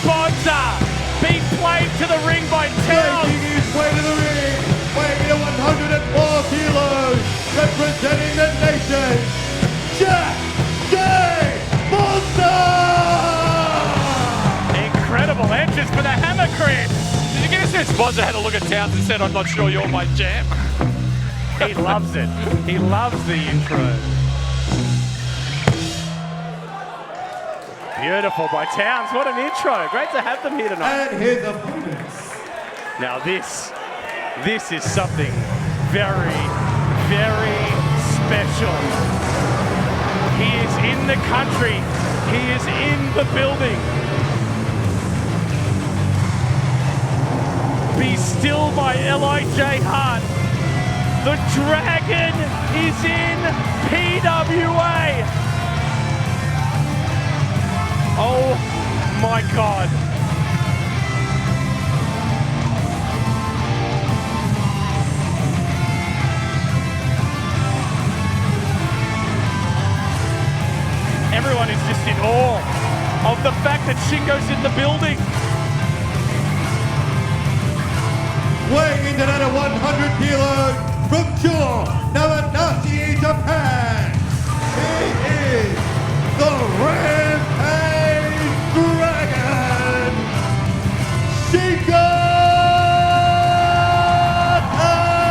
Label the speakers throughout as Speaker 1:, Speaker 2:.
Speaker 1: Bonza being played to the ring by Towns.
Speaker 2: Making his way to the ring, weighing in at 104 kilos, representing the nation, Jack J Bonza!
Speaker 1: Incredible entrance for the hammer crit.
Speaker 3: Did you get a sense Bonza had a look at Towns and said, I'm not sure you're my jam?
Speaker 1: He loves it. He loves the intro. Beautiful by Towns. What an intro. Great to have them here tonight.
Speaker 2: And his opponents.
Speaker 1: Now this is something very, very special. He is in the country. He is in the building. Be Still by L.I.J. Hart. The Dragon is in PWA. Oh my God. Everyone is just in awe of the fact that Shingo's in the building.
Speaker 2: Weighing in at 100 kilos from Kyo, Nagasaki, Japan. He is the Rampage Dragon, Shingo Takagi!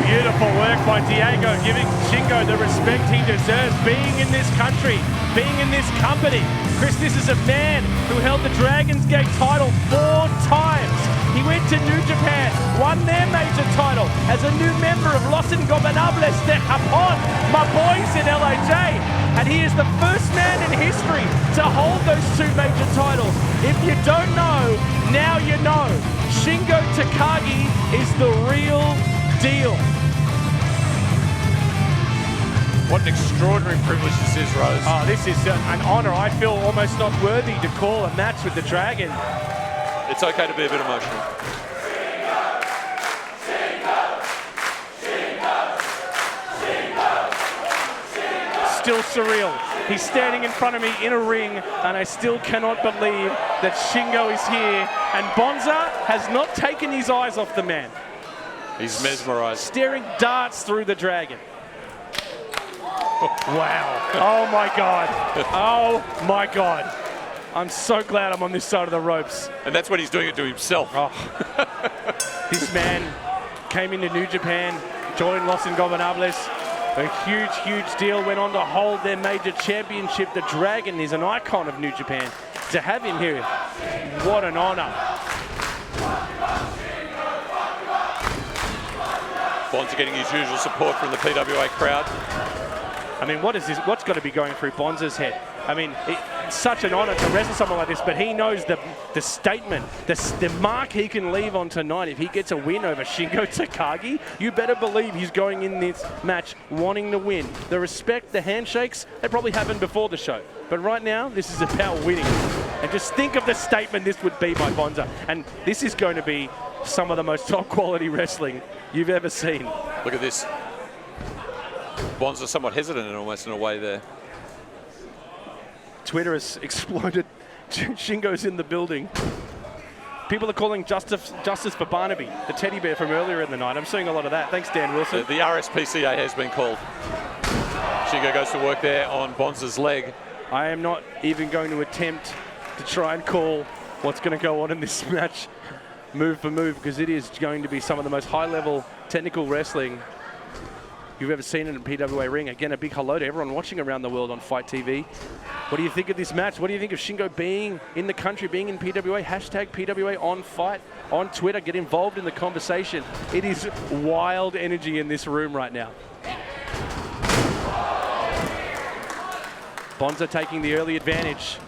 Speaker 1: Beautiful work by Diego, giving Shingo the respect he deserves, being in this country, being in this company. Chris, this is a man who held the Dragon's Gate title 4 times. He went to New Japan, won their major title as a new member of Los Ingobernables de Japón, my boys in LAJ. And he is the first man in history to hold those 2 major titles. If you don't know, now you know. Shingo Takagi is the real deal.
Speaker 3: What an extraordinary privilege this is, Rose.
Speaker 1: Oh, this is an honor. I feel almost not worthy to call a match with the Dragon.
Speaker 3: It's okay to be a bit emotional.
Speaker 1: Still surreal. He's standing in front of me in a ring, and I still cannot believe that Shingo is here. And Bonza has not taken his eyes off the man.
Speaker 3: He's mesmerized.
Speaker 1: Staring darts through the Dragon. Wow. Oh my God. Oh my God. I'm so glad I'm on this side of the ropes.
Speaker 3: And that's when he's doing it to himself.
Speaker 1: Oh. This man came into New Japan, joined Los Ingobernables. A huge, huge deal. Went on to hold their major championship. The Dragon is an icon of New Japan. To have him here, what an honor.
Speaker 3: Bonza getting his usual support from the PWA crowd.
Speaker 1: I mean, what is this? What's got to be going through Bonza's head? I mean, it's such an honor to wrestle someone like this, but he knows the statement, the mark he can leave on tonight. If he gets a win over Shingo Takagi, you better believe he's going in this match wanting to win. The respect, the handshakes, they probably happened before the show. But right now, this is about winning. And just think of the statement this would be by Bonza. And this is going to be some of the most top quality wrestling you've ever seen.
Speaker 3: Look at this. Bonza somewhat hesitant and almost in a way there.
Speaker 1: Twitter has exploded. Shingo's in the building. People are calling justice for Barnaby, the teddy bear from earlier in the night. I'm seeing a lot of that. Thanks, Dan Wilson.
Speaker 3: The RSPCA has been called. Shingo goes to work there on Bonza's leg.
Speaker 1: I am not even going to attempt to try and call what's going to go on in this match. move for move, because it is going to be some of the most high-level technical wrestling you've ever seen in a PWA ring. Again, a big hello to everyone watching around the world on FITE TV. What do you think of this match? What do you think of Shingo being in the country, being in PWA? Hashtag PWA on FITE on Twitter. Get involved in the conversation. It is wild energy in this room right now. Bonza taking the early advantage.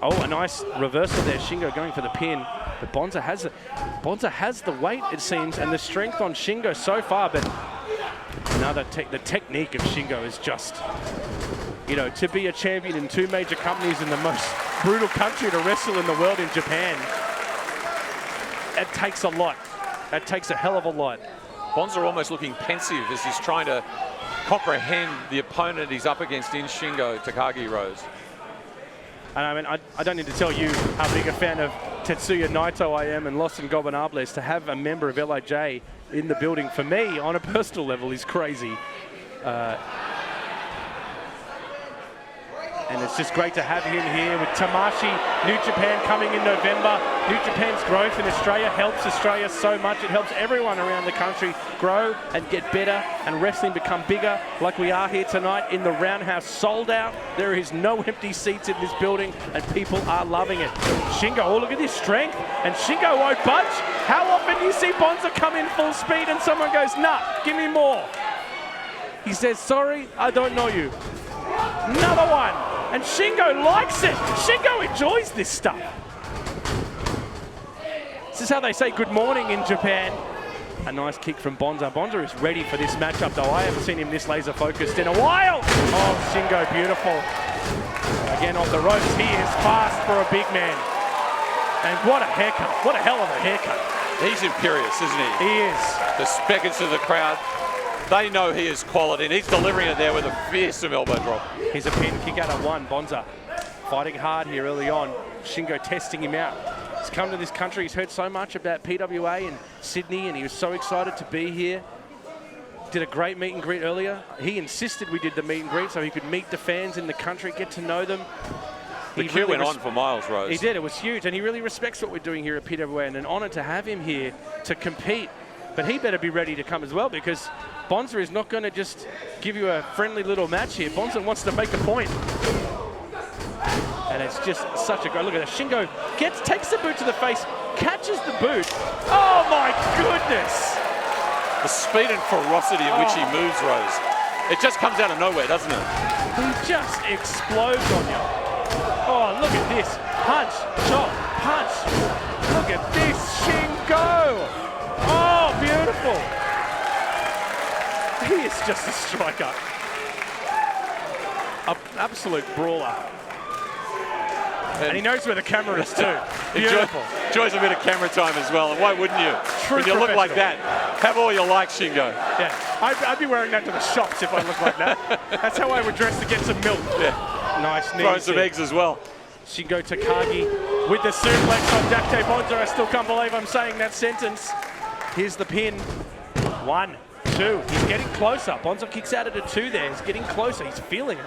Speaker 1: Oh, a nice reversal there. Shingo going for the pin. But Bonza has the weight, it seems, and the strength on Shingo so far. But the technique of Shingo is just, you know, to be a champion in 2 major companies in the most brutal country to wrestle in the world in Japan. It takes a lot. It takes a hell of a lot.
Speaker 3: Bonza almost looking pensive as he's trying to comprehend the opponent he's up against in Shingo Takagi, Rose.
Speaker 1: And I mean, I don't need to tell you how big a fan of Tetsuya Naito I am and Los Ingobernables. To have a member of LIJ in the building, for me, on a personal level, is crazy. And it's just great to have him here with Tamashi. New Japan coming in November. New Japan's growth in Australia helps Australia so much. It helps everyone around the country grow and get better and wrestling become bigger, like we are here tonight in the Roundhouse, sold out. There is no empty seats in this building and people are loving it. Shingo, oh, look at this strength. And Shingo won't budge. How often do you see Bonza come in full speed and someone goes, nah, give me more? He says, sorry, I don't know you. Another one. And Shingo likes it. Shingo enjoys this stuff. This is how they say good morning in Japan. A nice kick from Bonza. Bonza is ready for this matchup, though. I haven't seen him this laser focused in a while. Oh, Shingo, beautiful. Again off the ropes. He is fast for a big man. And what a haircut. What a hell of a haircut.
Speaker 3: He's imperious, isn't he?
Speaker 1: He is.
Speaker 3: The speckets of the crowd. They know he is quality, and he's delivering it there with a fearsome elbow drop.
Speaker 1: Here's a pin, kick out of 1. Bonza fighting hard here early on. Shingo testing him out. He's come to this country. He's heard so much about PWA in Sydney, and he was so excited to be here. Did a great meet and greet earlier. He insisted we did the meet and greet so he could meet the fans in the country, get to know them.
Speaker 3: The queue went on for miles, Rose.
Speaker 1: He did. It was huge, and he really respects what we're doing here at PWA, and an honour to have him here to compete. But he better be ready to come as well, because Bonza is not going to just give you a friendly little match here. Bonza wants to make a point. And it's just such a great look at that. Shingo takes the boot to the face, catches the boot. Oh my goodness!
Speaker 3: The speed and ferocity in which he moves, Rose. It just comes out of nowhere, doesn't it?
Speaker 1: He just explodes on you. Oh, look at this. Punch, chop, punch. Look at this, Shingo. Oh, beautiful. He is just a striker. An absolute brawler. And he knows where the camera is too. Beautiful.
Speaker 3: Enjoys a bit of camera time as well, and why wouldn't you?
Speaker 1: True
Speaker 3: when you look like that, have all you like, Shingo.
Speaker 1: Yeah, I'd be wearing that to the shops if I looked like that. That's how I would dress to get some milk.
Speaker 3: Yeah.
Speaker 1: Nice knee.
Speaker 3: Throwing some eggs as well.
Speaker 1: Shingo Takagi with the suplex on Jack J Bonza. I still can't believe I'm saying that sentence. Here's the pin. 1, 2. He's getting closer. Bonza kicks out at a 2 there. He's getting closer. He's feeling it.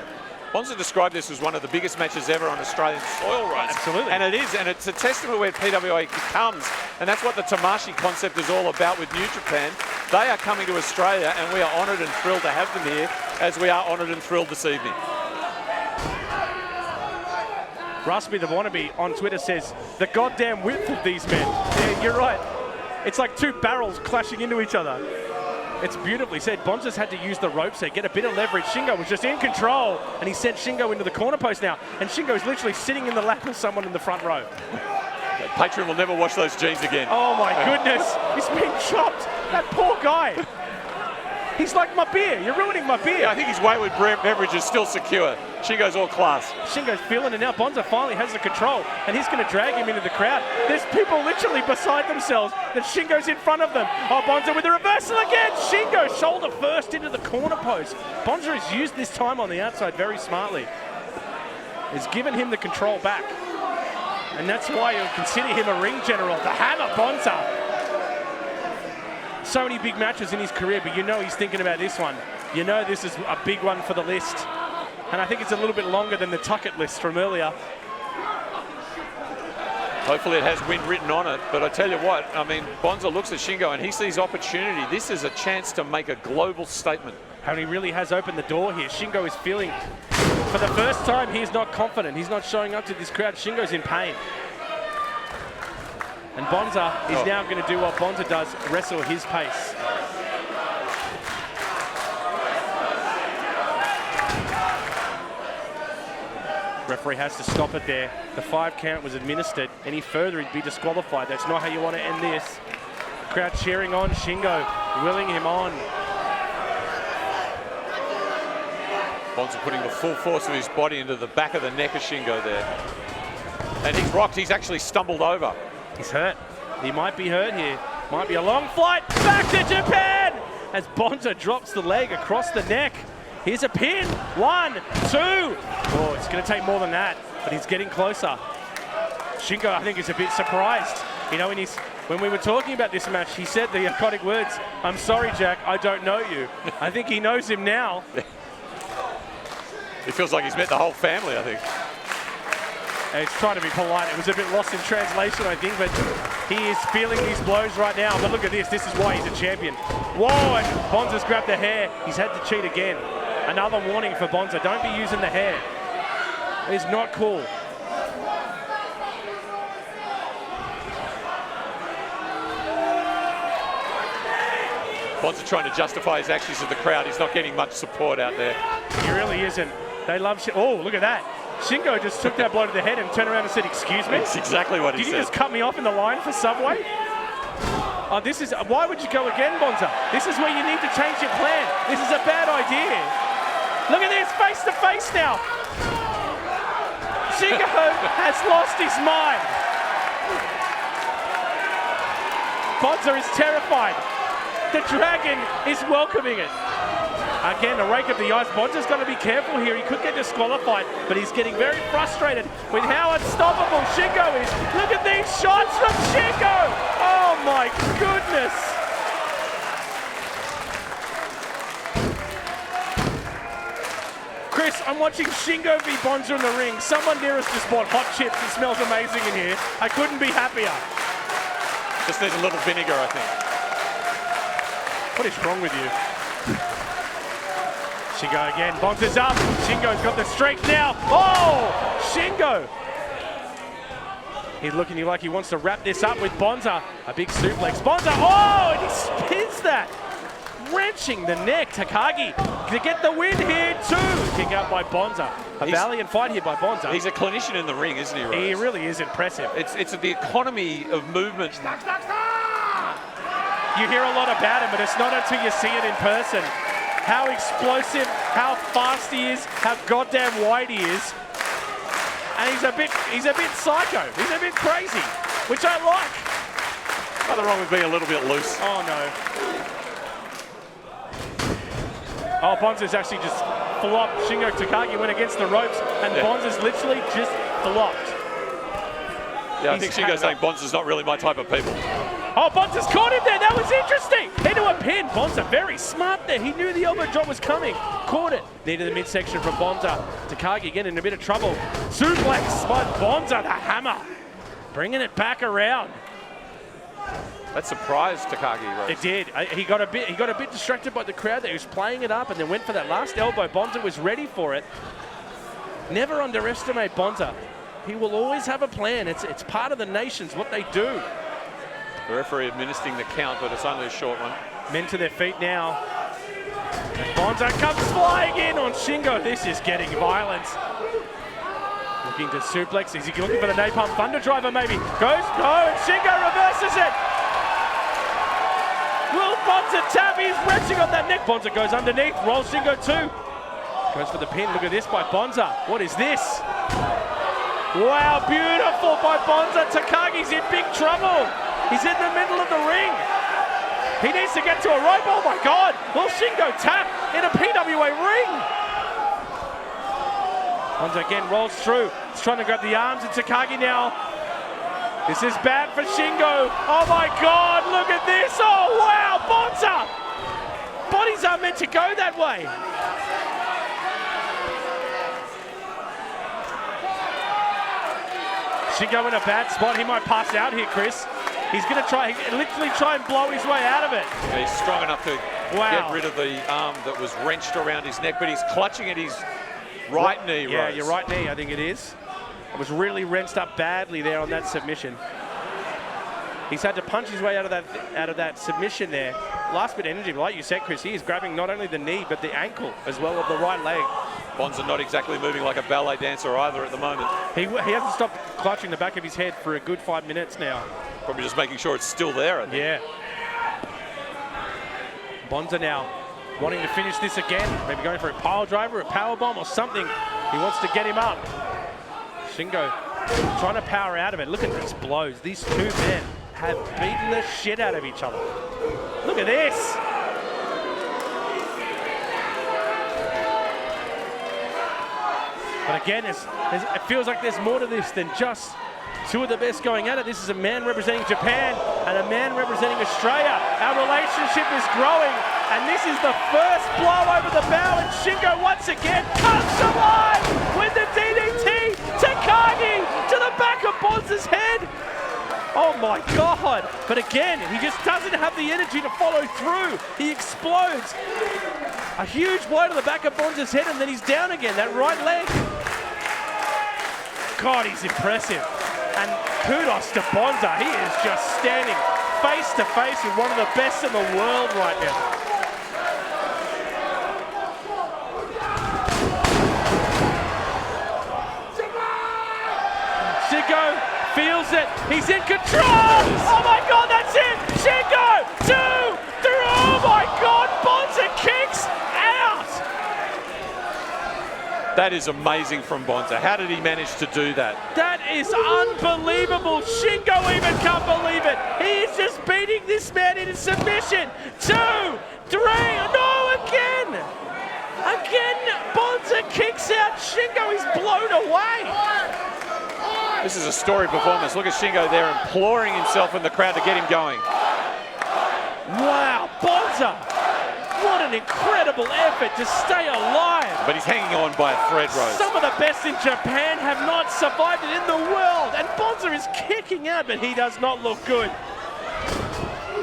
Speaker 3: Bonza described this as one of the biggest matches ever on Australian soil, right?
Speaker 1: Absolutely.
Speaker 3: And it is, and it's a testament where PWA comes, and that's what the Tamashi concept is all about with New Japan. They are coming to Australia, and we are honoured and thrilled to have them here, as we are honoured and thrilled this evening.
Speaker 1: Raspy the Wannabe on Twitter says, the goddamn width of these men. Yeah, you're right. It's like 2 barrels clashing into each other. It's beautifully said. Bonza's had to use the ropes there, get a bit of leverage. Shingo was just in control, and he sent Shingo into the corner post now. And Shingo's literally sitting in the lap of someone in the front row.
Speaker 3: Patron will never wash those jeans again.
Speaker 1: Oh my goodness, he's being chopped. That poor guy. He's like, my beer, you're ruining my beer.
Speaker 3: Yeah, I think his wayward beverage is still secure. Shingo's all class.
Speaker 1: Shingo's feeling it now. Bonza finally has the control, and he's going to drag him into the crowd. There's people literally beside themselves that Shingo's in front of them. Oh, Bonza with the reversal again. Shingo shoulder first into the corner post. Bonza has used this time on the outside very smartly. He's given him the control back. And that's why you'll consider him a ring general. The Hammer Bonza. So many big matches in his career, but you know he's thinking about this one. You know this is a big one for the list. And I think it's a little bit longer than the Tuckett list from earlier.
Speaker 3: Hopefully it has win written on it, but I tell you what, I mean, Bonza looks at Shingo and he sees opportunity. This is a chance to make a global statement.
Speaker 1: And he really has opened the door here. Shingo is feeling, for the first time, he's not confident. He's not showing up to this crowd. Shingo's in pain. And Bonza is now going to do what Bonza does, wrestle his pace. Referee has to stop it there. The 5 count was administered. Any further, he'd be disqualified. That's not how you want to end this. Crowd cheering on Shingo, willing him on.
Speaker 3: Bonza putting the full force of his body into the back of the neck of Shingo there. And he's rocked. He's actually stumbled over.
Speaker 1: He's hurt. He might be hurt here. Might be a long flight back to Japan as Bonza drops the leg across the neck. Here's a pin. 1, 2. Oh, it's going to take more than that, but he's getting closer. Shingo, I think, is a bit surprised. You know, when we were talking about this match, he said the iconic words, "I'm sorry, Jack, I don't know you." I think he knows him now.
Speaker 3: He feels like he's met the whole family, I think.
Speaker 1: And he's trying to be polite. It was a bit lost in translation, I think, but he is feeling these blows right now. But look at this. This is why he's a champion. Whoa, and Bonza's grabbed the hair. He's had to cheat again. Another warning for Bonza. Don't be using the hair. It's not cool.
Speaker 3: Bonza trying to justify his actions to the crowd. He's not getting much support out there.
Speaker 1: He really isn't. They love Oh, look at that. Shingo just took that blow to the head and turned around and said, "Excuse me?"
Speaker 3: That's exactly what he said.
Speaker 1: Did you just cut me off in the line for Subway? Oh, this is... Why would you go again, Bonza? This is where you need to change your plan. This is a bad idea. Look at this, face to face now. Shingo has lost his mind. Bonza is terrified. The Dragon is welcoming it. Again, a rake of the ice. Bonza's got to be careful here. He could get disqualified, but he's getting very frustrated with how unstoppable Shingo is. Look at these shots from Shingo. Oh my goodness. Chris, I'm watching Shingo v Bonza in the ring. Someone near us just bought hot chips. It smells amazing in here. I couldn't be happier.
Speaker 3: Just needs a little vinegar, I think.
Speaker 1: What is wrong with you? Shingo again. Bonza's up. Shingo's got the strength now. Oh! Shingo! He's looking like he wants to wrap this up with Bonza. A big suplex. Bonza! Oh! And he spins that. Wrenching the neck. Takagi to get the win here too. Kick out by Bonza. A valiant fight here by Bonza.
Speaker 3: He's a clinician in the ring, isn't he, Rose?
Speaker 1: He really is impressive.
Speaker 3: It's the economy of movement.
Speaker 1: You hear a lot about him, but it's not until you see it in person. How explosive, how fast he is, how goddamn wide he is. And he's a bit psycho. He's a bit crazy, which I like.
Speaker 3: Nothing wrong with being a little bit loose.
Speaker 1: Oh no. Oh, Bonza's actually just flopped. Shingo Takagi went against the ropes, and Bonza's literally just flopped.
Speaker 3: Yeah, I think Shingo's saying Bonza's not really my type of people.
Speaker 1: Oh, Bonza's caught him there. That was interesting. Into a pin. Bonza very smart there. He knew the elbow drop was coming. Caught it. Near to the midsection from Bonza. Takagi again in a bit of trouble. Suplex by Bonza, the hammer. Bringing it back around.
Speaker 3: That surprised Takagi, Rose.
Speaker 1: It did. He got a bit distracted by the crowd there. He was playing it up and then went for that last elbow. Bonza was ready for it. Never underestimate Bonza. He will always have a plan. It's part of the nations, what they do.
Speaker 3: The referee administering the count, but it's only a short one.
Speaker 1: Men to their feet now. And Bonza comes flying in on Shingo. This is getting violent. Looking to suplex. Is he looking for the Napalm Thunder Driver maybe? Goes, no, and Shingo reverses it. Will Bonza tap? He's wrenching on that neck. Bonza goes underneath, rolls Shingo too. Goes for the pin. Look at this by Bonza. What is this? Wow, beautiful by Bonza. Takagi's in big trouble. He's in the middle of the ring. He needs to get to a rope. Oh my God. Will Shingo tap in a PWA ring? Bonza again rolls through. He's trying to grab the arms of Takagi now. This is bad for Shingo. Oh my God, look at this. Oh wow, Bonza. Bodies aren't meant to go that way. Shingo in a bad spot. He might pass out here, Chris. He's going to literally try and blow his way out of it.
Speaker 3: He's strong enough to get rid of the arm that was wrenched around his neck, but he's clutching at his right knee,
Speaker 1: Yeah,
Speaker 3: Rose.
Speaker 1: your right knee, I think it is. It was really wrenched up badly there on that submission. He's had to punch his way out of that submission there. Last bit of energy, like you said, Chris, he is grabbing not only the knee, but the ankle as well of the right leg.
Speaker 3: Bonza not exactly moving like a ballet dancer either at the moment.
Speaker 1: He hasn't stopped clutching the back of his head for a good 5 minutes now.
Speaker 3: Probably just making sure it's still there, I think.
Speaker 1: Yeah. Bonza now wanting to finish this again. Maybe going for a pile driver, a power bomb or something. He wants to get him up. Shingo trying to power out of it. Look at these blows. These two men have beaten the shit out of each other. Look at this. But again, it feels like there's more to this than just two of the best going at it. This is a man representing Japan and a man representing Australia. Our relationship is growing, and this is the first blow over the bow, and Shingo once again comes alive with the DDT. Takagi to the back of Bonza's head. Oh my God. But again, he just doesn't have the energy to follow through. He explodes. A huge blow to the back of Bonza's head, and then he's down again. That right leg. God, he's impressive. And kudos to Bonza. He is just standing face to face with one of the best in the world right now. Shingo feels it. He's in control. Oh my God, that's it. Shingo, 2, 3. Oh my God, Bonza kicks out.
Speaker 3: That is amazing from Bonza. How did he manage to do that?
Speaker 1: That is unbelievable. Shingo even can't believe it. He is just beating this man into submission. 2, 3. No, again. Again, Bonza kicks out. Shingo is blown away.
Speaker 3: This is a storied performance. Look at Shingo there imploring himself in the crowd to get him going.
Speaker 1: Wow, Bonza. What an incredible effort to stay alive.
Speaker 3: But he's hanging on by a thread, Rose.
Speaker 1: Some of the best in Japan have not survived it in the world. And Bonza is kicking out, but he does not look good.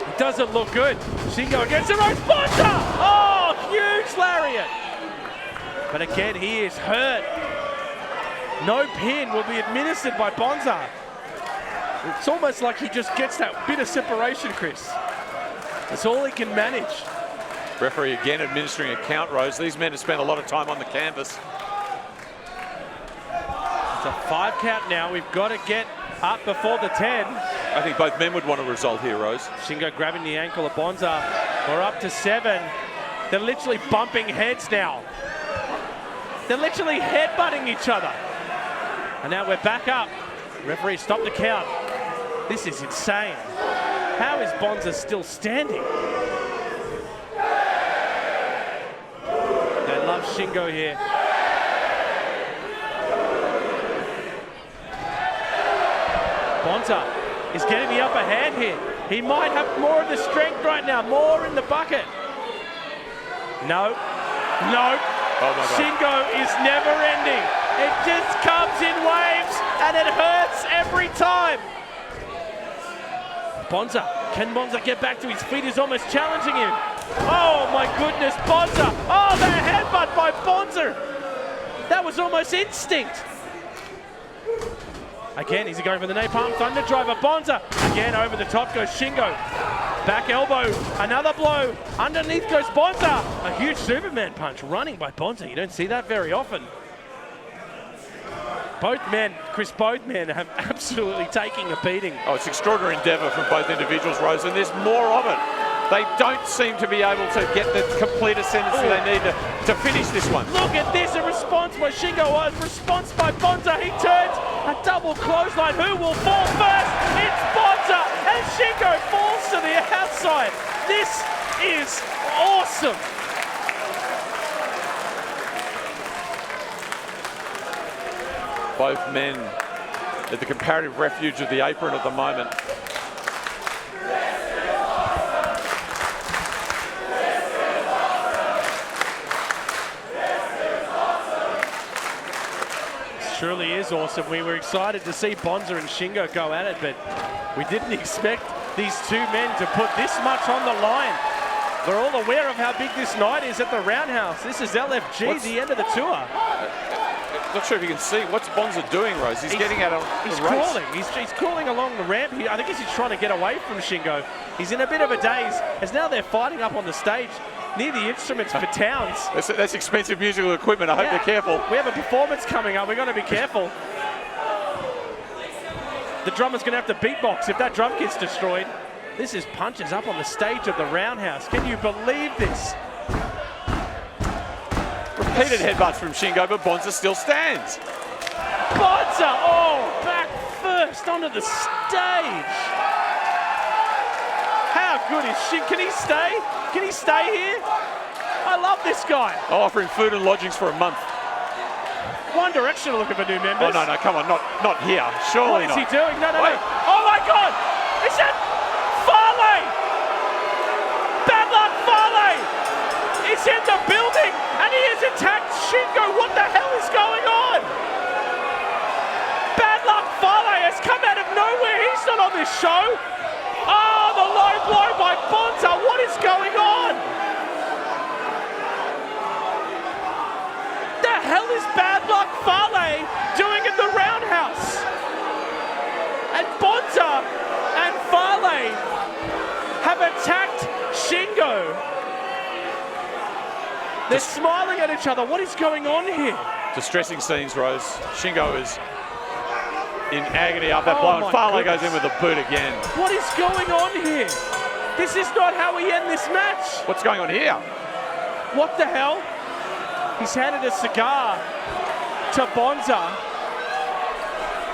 Speaker 1: He doesn't look good. Shingo against the ropes. Bonza! Oh, huge lariat. But again, he is hurt. No pin will be administered by Bonza. It's almost like he just gets that bit of separation, Chris. That's all he can manage.
Speaker 3: Referee again administering a count, Rose. These men have spent a lot of time on the canvas.
Speaker 1: It's a 5 count now. We've got to get up before the 10.
Speaker 3: I think both men would want a result here, Rose.
Speaker 1: Shingo grabbing the ankle of Bonza. We're up to 7. They're literally bumping heads now. They're literally headbutting each other. And now we're back up. Referee, stop the count. This is insane. How is Bonza still standing? They love Shingo here. Bonza is getting the upper hand here. He might have more of the strength right now, more in the bucket. No, no.
Speaker 3: Oh my God.
Speaker 1: Shingo is never ending. It just comes in waves and it hurts every time. Bonza, can Bonza get back to his feet? He's almost challenging him. Oh my goodness, Bonza. Oh, the headbutt by Bonza. That was almost instinct. Again, is he going for the napalm thunder driver? Bonza, again over the top goes Shingo. Back elbow, another blow. Underneath goes Bonza. A huge Superman punch running by Bonza. You don't see that very often. Both men, Chris, both men have absolutely taking a beating.
Speaker 3: Oh, it's extraordinary endeavour from both individuals, Rose, and there's more of it. They don't seem to be able to get the complete ascendancy they need to finish this one.
Speaker 1: Look at this, a response by Shingo, a response by Bonza. He turns, a double clothesline. Who will fall first? It's Bonza, and Shingo falls to the outside. This is awesome.
Speaker 3: Both men at the comparative refuge of the apron at the moment.
Speaker 1: truly is awesome. We were excited to see Bonza and Shingo go at it, but we didn't expect these two men to put this much on the line. We're all aware of how big this night is at the Roundhouse. This is LFG, the end of the tour.
Speaker 3: Not sure if you can see. What's Bonza doing, Rose? He's getting out of the race.
Speaker 1: Crawling. He's crawling along the ramp here. I think he's trying to get away from Shingo. He's in a bit of a daze, as now they're fighting up on the stage near the instruments for Towns.
Speaker 3: That's expensive musical equipment. I hope they're careful.
Speaker 1: We have a performance coming up. We've got to be careful. The drummer's going to have to beatbox if that drum gets destroyed. This is punches up on the stage of the Roundhouse. Can you believe this?
Speaker 3: Repeated headbutts from Shingo, but Bonza still stands.
Speaker 1: Bonza, back first onto the stage. How good is Shingo? Can he stay? Can he stay here? I love this guy.
Speaker 3: Offering food and lodgings for a month.
Speaker 1: One Direction are looking for new members.
Speaker 3: Oh, no, come on, not here. Surely not.
Speaker 1: What is he doing? No. Oh my God! Is that Farley? Bad luck, Farley! Is in the building and he has attacked Shingo. What the hell is going on? Bad luck, Farley has come out of nowhere. He's not on this show. Oh, the low blow by Bonza. What is going on? The hell is Bad Luck Farley doing in the Roundhouse? And Bonza and Farley have attacked Shingo. They're smiling at each other. What is going on here?
Speaker 3: Distressing scenes, Rose. Shingo is in agony up that blow, and Farley goes in with a boot again.
Speaker 1: What is going on here? This is not how we end this match.
Speaker 3: What's going on here?
Speaker 1: What the hell? He's handed a cigar to Bonza.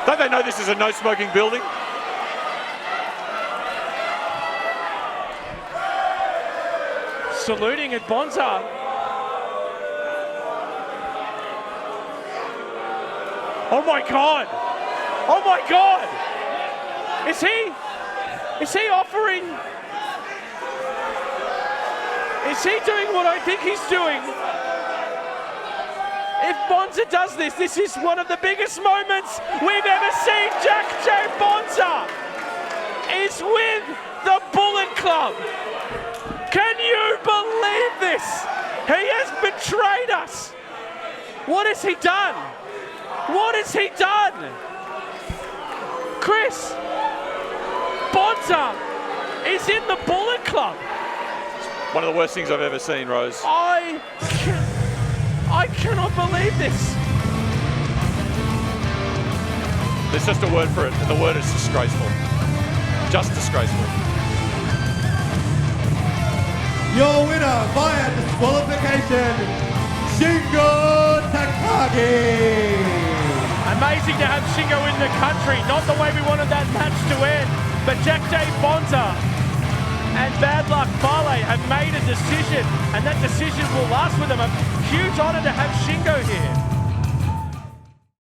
Speaker 3: Don't they know this is a no-smoking building?
Speaker 1: Saluting at Bonza. Oh my God! Oh my God! Is he offering? Is he doing what I think he's doing? If Bonza does this, this is one of the biggest moments we've ever seen. Jack J Bonza is with the Bullet Club. Can you believe this? He has betrayed us. What has he done? What has he done? Chris, Bonza is in the Bullet Club.
Speaker 3: One of the worst things I've ever seen, Rose.
Speaker 1: I cannot believe this.
Speaker 3: There's just a word for it, and the word is disgraceful. Just disgraceful.
Speaker 2: Your winner via disqualification, Shingo Takagi.
Speaker 1: Amazing to have Shingo in the country. Not the way we wanted that match to end, but Jack J Bonza and Bad Luck Farley have made a decision, and that decision will last with them. A huge honor to have Shingo here.